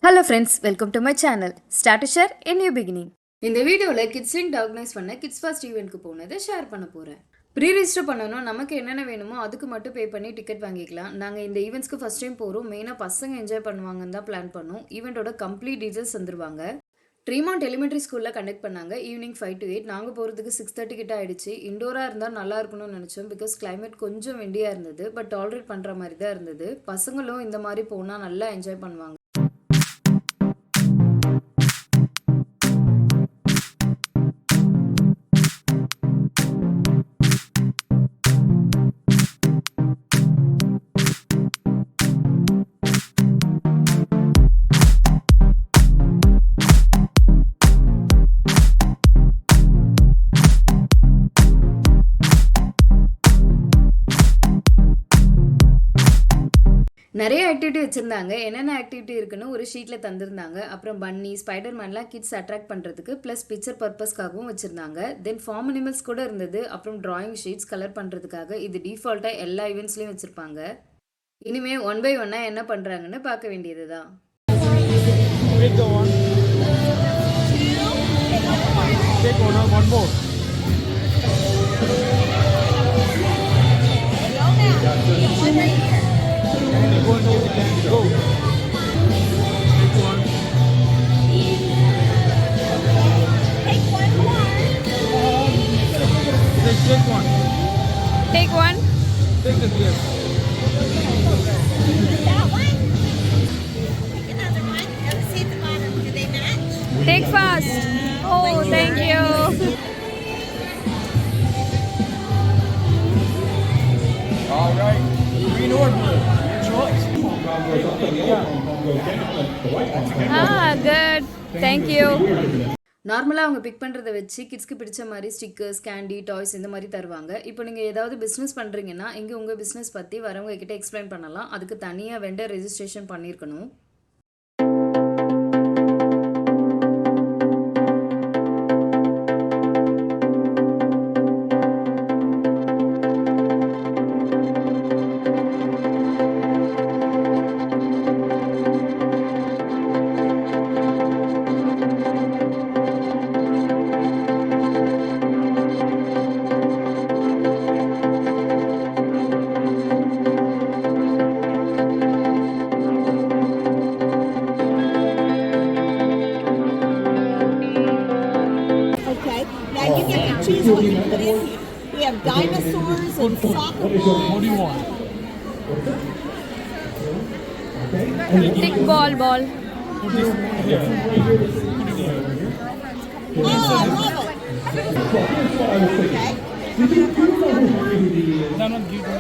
Hello friends, welcome to my channel. Start to share a new beginning. இந்த வீடியோவில் kids link organise பண்ண kids first ஈவெண்ட்க்கு போனதை share பண்ண போகிறேன். ப்ரீ ரிஜிஸ்டர் பண்ணணும். நமக்கு என்னென்ன வேணுமோ அதுக்கு மட்டும் பே பண்ணி டிக்கெட் வாங்கிக்கலாம். நாங்கள் இந்த ஈவெண்ட்ஸ்க்கு ஃபஸ்ட் டைம் போகிறோம். மெயினாக பசங்க என்ஜாய் பண்ணுவாங்கன்னு தான் பிளான் பண்ணோம். ஈவெண்ட்டோட கம்ப்ளீட் டீட்டெயில்ஸ் வந்துருவாங்க. ட்ரீமவுண்ட் எலிமெண்ட்ரி ஸ்கூலில் கண்டக்ட் பண்ணாங்க. Evening 5 to 8. நாங்கள் போகிறதுக்கு 6:30 கிட்ட ஆயிடுச்சு. இண்டோராக இருந்தால் நல்லா இருக்கணும்னு நினச்சோம். பிகாஸ் கிளைமேட் கொஞ்சம் விண்டியாக இருந்தது. பட் டாலரேட் பண்ணுற மாதிரி தான் இருந்தது. பசங்களும் இந்த மாதிரி போனால் நல்லா என்ஜாய் பண்ணுவாங்க. நிறைய ஆக்டிவிட்டி வச்சுருந்தாங்க. என்னென்ன ஆக்டிவிட்டி இருக்குன்னு ஒரு ஷீட்டில் தந்திருந்தாங்க. அப்புறம் பன்னி, ஸ்பைடர்மேன்லாம் கிட்ஸ் அட்ராக்ட் பண்ணுறதுக்கு ப்ளஸ் பிக்சர் பர்பஸ்க்காகவும் வச்சுருந்தாங்க. தென் ஃபார்ம் அனிமல்ஸ் கூட இருந்தது. அப்புறம் ட்ராயிங் ஷீட்ஸ் கலர் பண்ணுறதுக்காக. இது டிஃபால்ட்டாக எல்லா ஈவெண்ட்ஸ்லையும் வச்சுருப்பாங்க. இனிமேல் 1 by 1 என்ன பண்ணுறாங்கன்னு பார்க்க வேண்டியது தான். Go. Take one. Take one more. Take one. Take one. Take the gift. That one? Take another one. Let's see at the bottom. Do they match? Take fast. Oh, thank you. All right. Green or blue? Good. Thank you. நார்மலாக அவங்க big பண்ணுறதை வச்சு கிட்ஸ்க்கு பிடிச்ச மாதிரி stickers, candy, toys இந்த மாதிரி தருவாங்க. இப்போ நீங்கள் ஏதாவது பிஸ்னஸ் பண்ணுறீங்கன்னா இங்கே உங்கள் பிஸ்னஸ் பற்றி வரவங்க கிட்டே எக்ஸ்பிளைன் பண்ணலாம். அதுக்கு தனியாக வெண்டர் ரெஜிஸ்ட்ரேஷன் பண்ணியிருக்கணும். Now you get to choose what you put in here. We have dinosaurs and soccer balls. What do you want? Tick ball. Oh, I love it. Okay. No, give her.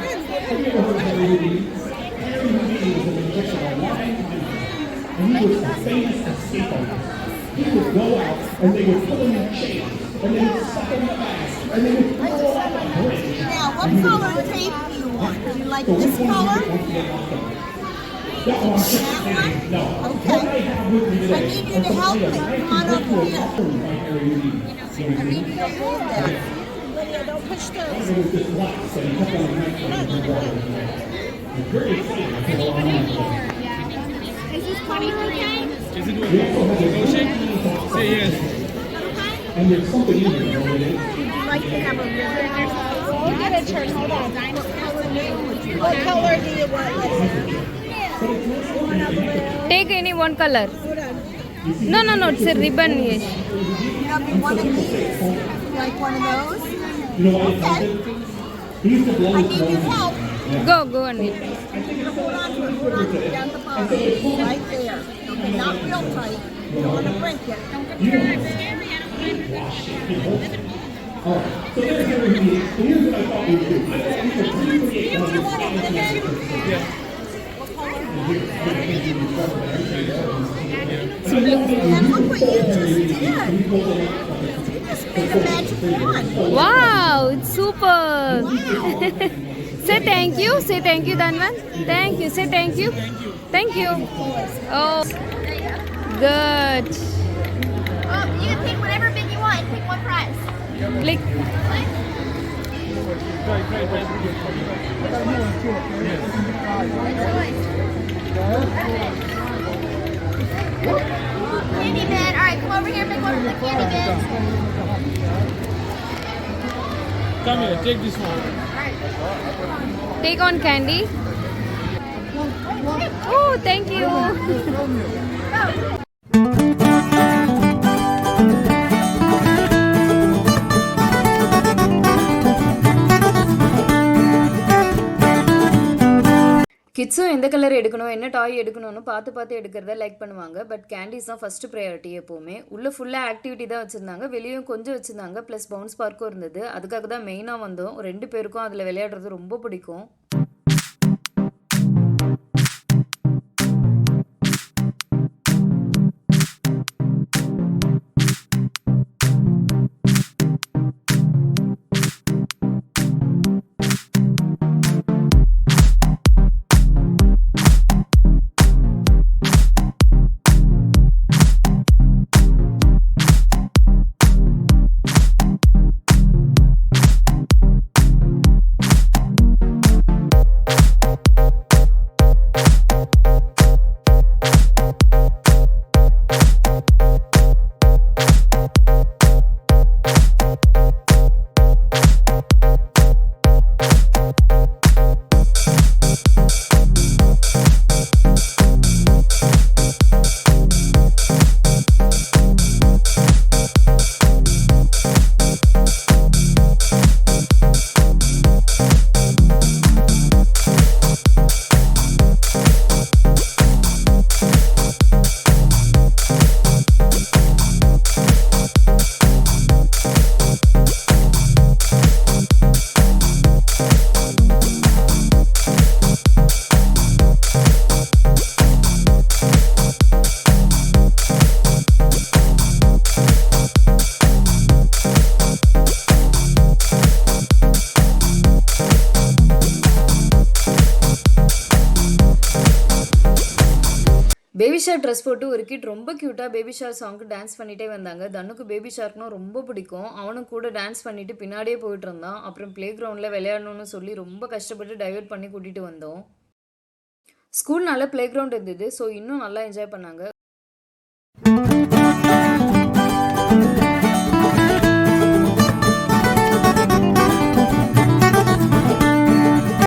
He would go out and they would put him in a chair and they would suck him in the ass and they would throw him off a bridge. Now, what color tape do you want? Do you like this color? That one, no. Okay. I need you to help me. Come on over here. I need you to hold that. Lydia, don't push those. It was just lots and he kept on drinking and water. It's very exciting. Is this 23? Is it negotiate? Say yes. And there's something in there already. Would you like to have a ribbon? We'll get a church. Hold on. What color do you want, Lydia? Take any one color. No. It's a ribbon. Yes. Maybe one of these. Like one of those? You know what? Okay. He used to blow I his need your nose. help. Go on it. Hold on to it. Hold on to it. Down the bottom. Right there. Okay, not real tight. You don't want to break it. Oh, so there's going to be, here's what I thought we would do. You want it in there? And look what you just did. You just made a magic wand. Wow, it's super. Wow. Say thank you. Say thank you, Danvan. Thank you. Say thank you. Thank you. Oh, good. Oh, you can pick whatever bit you want. Pick one prize. Click. Candy man. All right, come over here and make one of the candy mans. Come here, take this one. Take on candy. Oh, thank you. கிட்ஸும் எந்த colour எடுக்கணும் என்ன டாய் எடுக்கணும்னு பார்த்து எடுக்கிறத like பண்ணுவாங்க. But candies தான் first priority எப்போவுமே. உள்ளே ஃபுல்லாக ஆக்டிவிட்டி தான் வச்சுருந்தாங்க, வெளியும் கொஞ்சம் வச்சுருந்தாங்க, ப்ளஸ் பவுன்ஸ் பார்க்கும் இருந்தது. அதுக்காக தான் மெயினாக வந்தோம். 2 பேருக்கும் அதில் விளையாடுறது ரொம்ப பிடிக்கும். பேபி ஷார்க் ட்ரெஸ் போட்டு ஒரு கிட் ரொம்ப க்யூட்டாக பேபி ஷார்க் சாங்க்கு டான்ஸ் பண்ணிகிட்டே வந்தாங்க. தனுக்கு பேபி ஷார்க்னா ரொம்ப பிடிக்கும். அவனும் கூட டான்ஸ் பண்ணிட்டு பின்னாடியே போயிட்டு இருந்தான். அப்புறம் ப்ளே கிரவுண்டில் விளையாடணும்னு சொல்லி ரொம்ப கஷ்டப்பட்டு டைவர்ட் பண்ணி கூட்டிகிட்டு வந்தோம். ஸ்கூல்னால ப்ளே கிரவுண்ட் இருந்தது, ஸோ இன்னும் நல்லா என்ஜாய் பண்ணாங்க.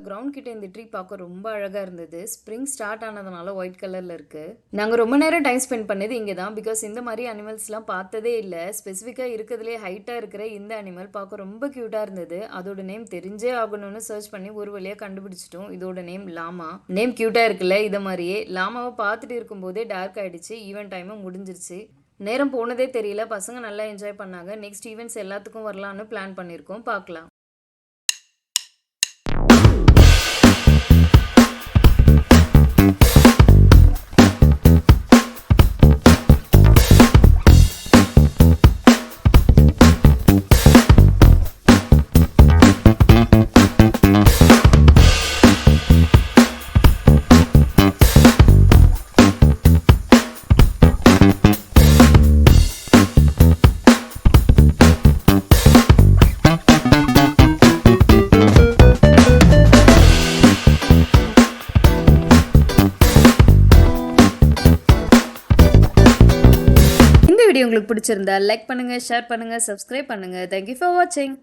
கிரவுண்ட் கிட்ட இந்த ட்ரீ பார்க்க ரொம்ப அழகாக இருந்தது. ஸ்ப்ரிங் ஸ்டார்ட் ஆனதுனால ஒயிட் கலரில் இருக்குது. நாங்கள் ரொம்ப நேரம் டைம் ஸ்பெண்ட் பண்ணது இங்கே தான். பிகாஸ் இந்த மாதிரி அனிமல்ஸ்லாம் பார்த்ததே இல்லை. ஸ்பெசிஃபிக்காக இருக்கிறதுலே ஹைட்டாக இருக்கிற இந்த அனிமல் பார்க்க ரொம்ப க்யூட்டாக இருந்தது. அதோட நேம் தெரிஞ்சே ஆகணும்னு சர்ச் பண்ணி ஒரு வழியாக கண்டுபிடிச்சிட்டோம். இதோட நேம் லாமா. நேம் க்யூட்டாக இருக்குல்ல? இதை மாதிரியே லாமாவை பார்த்துட்டு இருக்கும்போதே டார்க் ஆகிடுச்சு. ஈவென்ட் டைமும் முடிஞ்சிருச்சு. நேரம் போனதே தெரியல. பசங்க நல்லா என்ஜாய் பண்ணாங்க. நெக்ஸ்ட் ஈவெண்ட்ஸ் எல்லாத்துக்கும் வரலான்னு பிளான் பண்ணியிருக்கோம். பார்க்கலாம். வீடியோ உங்களுக்கு பிடிச்சிருந்தா லைக் பண்ணுங்க, ஷேர் பண்ணுங்க, சப்ஸ்கிரைப் பண்ணுங்க. Thank you for watching.